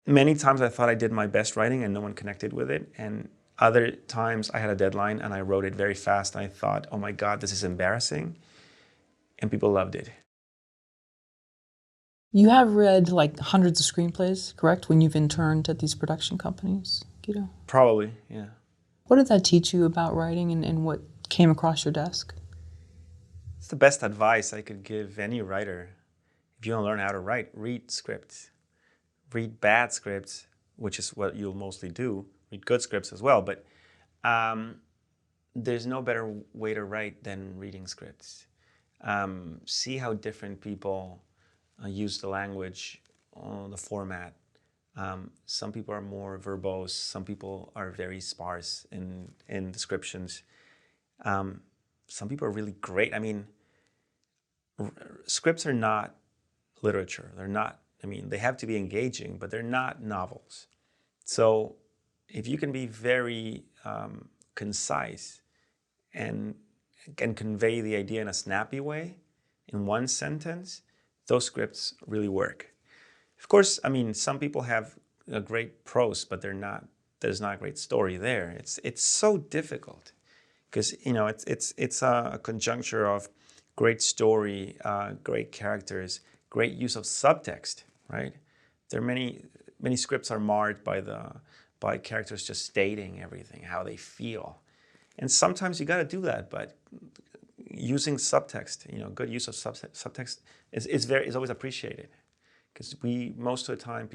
Many times I thought I did my best writing and no one connected with it. And other times I had a deadline and I wrote it very fast. And I thought, oh my God, this is embarrassing. And people loved it. You have read like hundreds of screenplays, correct, when you've interned at these production companies, Guido? Probably, yeah. What did that teach you about writing and what came across your desk? It's the best advice I could give any writer. If you want to learn how to write, read scripts. Read bad scripts, which is what you'll mostly do. Read good scripts as well, but there's no better way to write than reading scripts. See how different people use the language, the format. Some people are more verbose. Some people are very sparse in descriptions. Some people are really great. I mean, scripts are not literature. They're not, I mean, they have to be engaging, but they're not novels. So if you can be very concise and convey the idea in a snappy way, in one sentence, those scripts really work. Of course, I mean, some people have a great prose, but there's not a great story there. It's so difficult because, you know, it's a conjuncture of great story, great characters, great use of subtext, right? There are many scripts are marred by characters just stating everything, how they feel. And sometimes you got to do that, but using subtext, you know, good use of subtext is always appreciated. Because most of the time,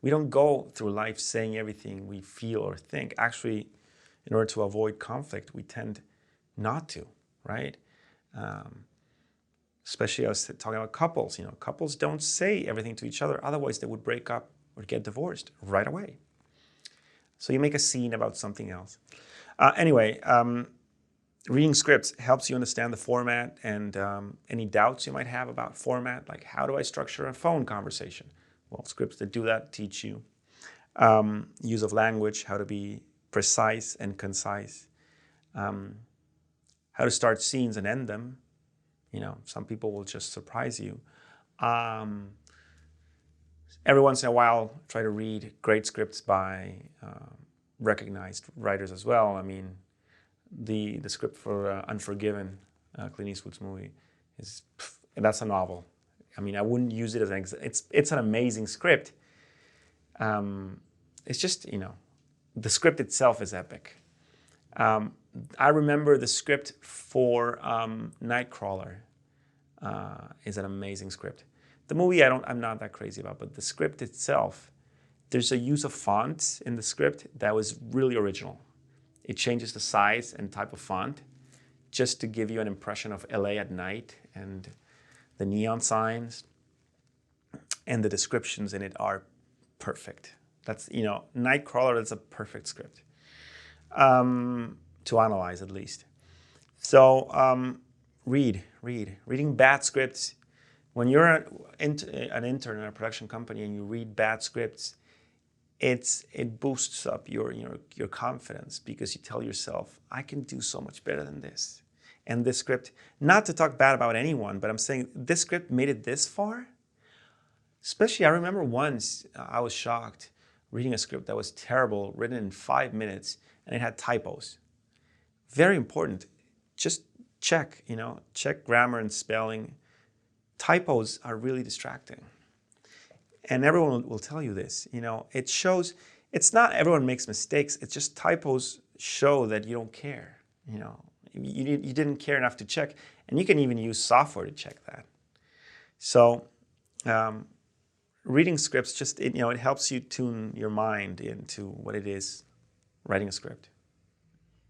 we don't go through life saying everything we feel or think. Actually, in order to avoid conflict, we tend not to, right? Especially I was talking about couples, you know, couples don't say everything to each other, otherwise they would break up or get divorced right away. So you make a scene about something else. Anyway, reading scripts helps you understand the format and any doubts you might have about format, like how do I structure a phone conversation? Well, scripts that do that teach you. Use of language, how to be precise and concise. How to start scenes and end them. You know, some people will just surprise you. Every once in a while, try to read great scripts by recognized writers as well. I mean, the script for Unforgiven, Clint Eastwood's movie, that's a novel. I mean, I wouldn't use it as an example. It's an amazing script. It's just, you know, the script itself is epic. I remember the script for Nightcrawler is an amazing script. The movie I'm not that crazy about, but the script itself, there's a use of fonts in the script that was really original. It changes the size and type of font just to give you an impression of LA at night, and the neon signs and the descriptions in it are perfect. That's, you know, Nightcrawler, that's a perfect script to analyze at least. So reading bad scripts. When you're an intern in a production company and you read bad scripts, it boosts up your confidence, because you tell yourself, I can do so much better than this. And this script, not to talk bad about anyone, but I'm saying this script made it this far. Especially, I remember once I was shocked reading a script that was terrible, written in 5 minutes, and it had typos. Very important. Just check grammar and spelling. Typos are really distracting. And everyone will tell you this. You know, it shows, it's not everyone makes mistakes, it's just typos show that you don't care. You know, you didn't care enough to check. And you can even use software to check that. So reading scripts just, it helps you tune your mind into what it is writing a script.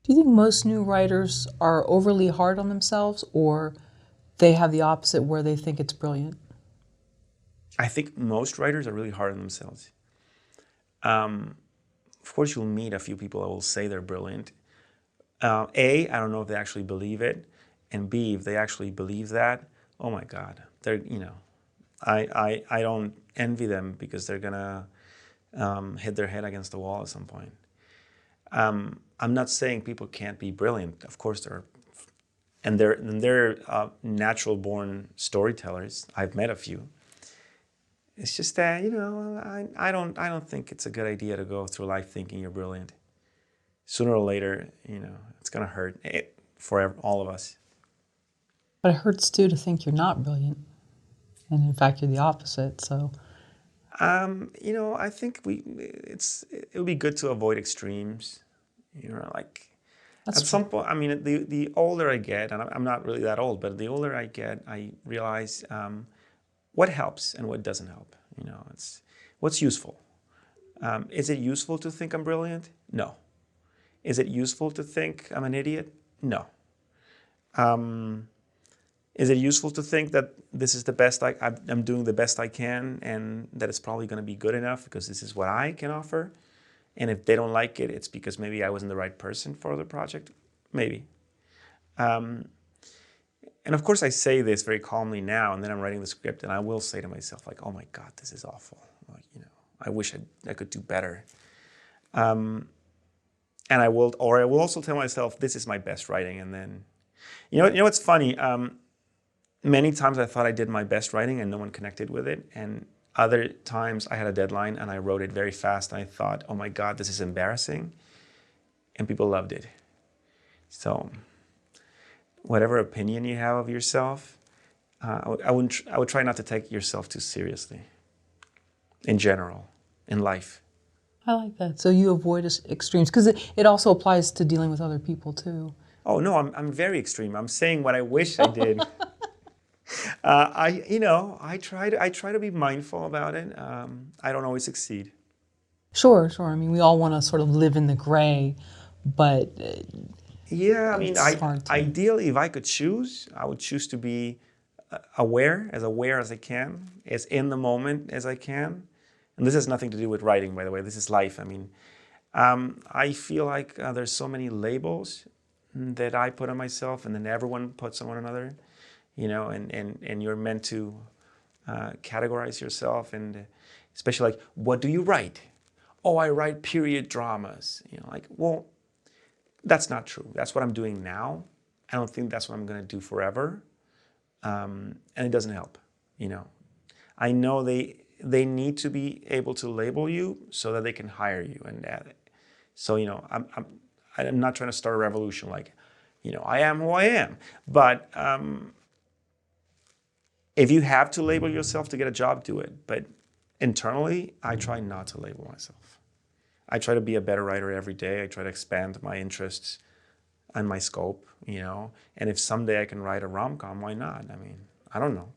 Do you think most new writers are overly hard on themselves, or they have the opposite where they think it's brilliant? I think most writers are really hard on themselves. Of course, you'll meet a few people that will say they're brilliant. A, I don't know if they actually believe it. And B, if they actually believe that, oh my God, they're, I don't envy them, because they're gonna hit their head against the wall at some point. I'm not saying people can't be brilliant. Of course there are. And they're natural-born storytellers. I've met a few. It's just that, you know, I don't think it's a good idea to go through life thinking you're brilliant. Sooner or later, you know, it's gonna hurt for all of us. But it hurts too to think you're not brilliant. And in fact, you're the opposite, so. You know, I think it would be good to avoid extremes. You know, like That's at some point, I mean, the older I get, and I'm not really that old, but the older I get, I realize what helps and what doesn't help. You know, it's what's useful. Is it useful to think I'm brilliant? No. Is it useful to think I'm an idiot? No. Is it useful to think that this is the best I'm doing the best I can and that it's probably going to be good enough because this is what I can offer? And if they don't like it, it's because maybe I wasn't the right person for the project? Maybe. And of course I say this very calmly now, and then I'm writing the script and I will say to myself, like, oh my God, this is awful. Like, you know, I wish I could do better. And I will also tell myself, this is my best writing. And then, you know what's funny? Many times I thought I did my best writing and no one connected with it. And other times I had a deadline and I wrote it very fast. And I thought, oh my God, this is embarrassing. And people loved it. So whatever opinion you have of yourself, I would try not to take yourself too seriously in general, in life. I like that. So you avoid extremes, because it also applies to dealing with other people too. Oh no, I'm very extreme. I'm saying what I wish I did. I try to be mindful about it. I don't always succeed. Sure. I mean, we all want to sort of live in the gray, but yeah, I mean, ideally, if I could choose, I would choose to be aware as I can, as in the moment as I can. And this has nothing to do with writing, by the way. This is life. I mean, I feel like there's so many labels that I put on myself, and then everyone puts on one another. You know, and you're meant to categorize yourself, and especially like, what do you write? Oh, I write period dramas. You know, like, well, that's not true. That's what I'm doing now. I don't think that's what I'm going to do forever, and it doesn't help. You know, I know they need to be able to label you so that they can hire you, and so you know, I'm not trying to start a revolution like, you know, I am who I am, but. If you have to label yourself to get a job, do it. But internally, I try not to label myself. I try to be a better writer every day. I try to expand my interests and my scope, you know. And if someday I can write a rom-com, why not? I mean, I don't know.